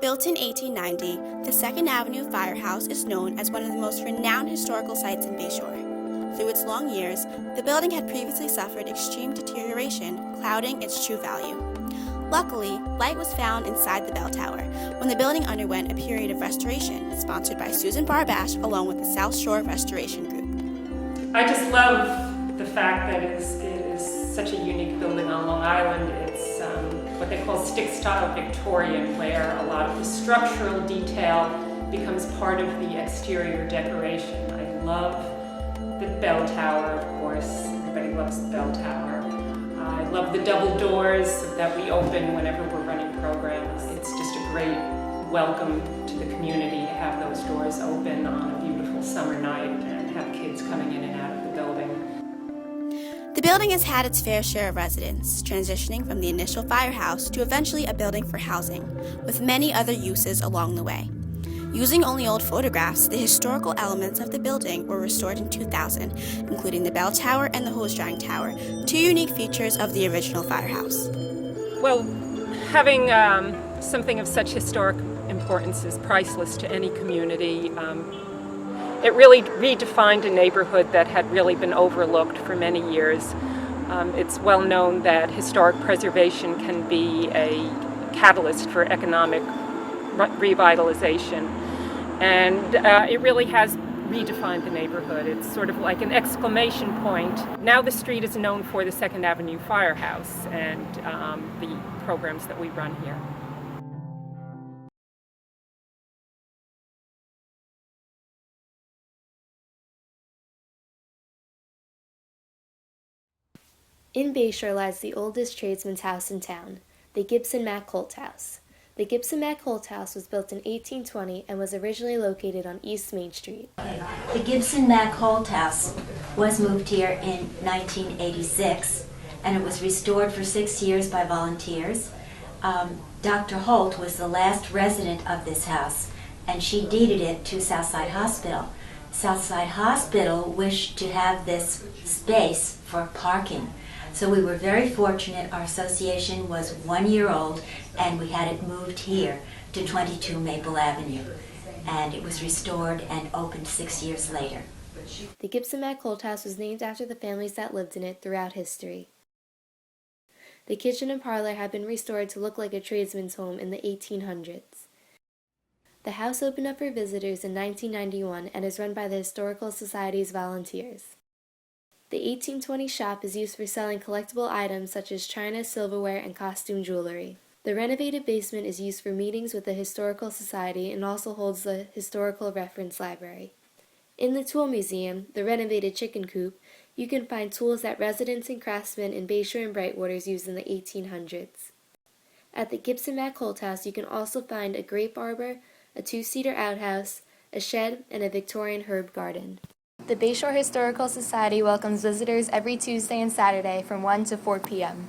Built in 1890, the Second Avenue Firehouse is known as one of the most renowned historical sites in Bayshore. Through its long years, the building had previously suffered extreme deterioration, clouding its true value. Luckily, light was found inside the bell tower when the building underwent a period of restoration sponsored by Susan Barbash along with the South Shore Restoration Group. I just love the fact that it is such a unique building on Long Island. It's what they call stick-style Victorian, where a lot of the structural detail becomes part of the exterior decoration. I love the bell tower, of course. Everybody loves the bell tower. I love the double doors that we open whenever we're running programs. It's just a great welcome to the community to have those doors open on a beautiful summer night and have kids coming in and out of the building. The building has had its fair share of residents, transitioning from the initial firehouse to eventually a building for housing, with many other uses along the way. Using only old photographs, the historical elements of the building were restored in 2000, including the bell tower and the hose drying tower, two unique features of the original firehouse. Well, having something of such historic importance is priceless to any community. It really redefined a neighborhood that had really been overlooked for many years. It's well known that historic preservation can be a catalyst for economic revitalization, and it really has redefined the neighborhood. It's sort of like an exclamation point. Now the street is known for the Second Avenue Firehouse and the programs that we run here. In Bayshore lies the oldest tradesman's house in town, the Gibson-Mack-Holt House. The Gibson-Mack-Holt House was built in 1820 and was originally located on East Main Street. The Gibson-Mack-Holt House was moved here in 1986, and it was restored for 6 years by volunteers. Dr. Holt was the last resident of this house, and she deeded it to Southside Hospital. Southside Hospital wished to have this space for parking. So we were very fortunate. Our association was 1 year old, and we had it moved here to 22 Maple Avenue. And it was restored and opened 6 years later. The Gibson-Mack-Holt House was named after the families that lived in it throughout history. The kitchen and parlor have been restored to look like a tradesman's home in the 1800s. The house opened up for visitors in 1991 and is run by the Historical Society's volunteers. The 1820 shop is used for selling collectible items such as china, silverware, and costume jewelry. The renovated basement is used for meetings with the Historical Society and also holds the Historical Reference Library. In the Tool Museum, the renovated chicken coop, you can find tools that residents and craftsmen in Bayshore and Brightwaters used in the 1800s. At the Gibson-Mack-Holt House, you can also find a grape arbor, a two-seater outhouse, a shed, and a Victorian herb garden. The Bayshore Historical Society welcomes visitors every Tuesday and Saturday from 1 to 4 p.m.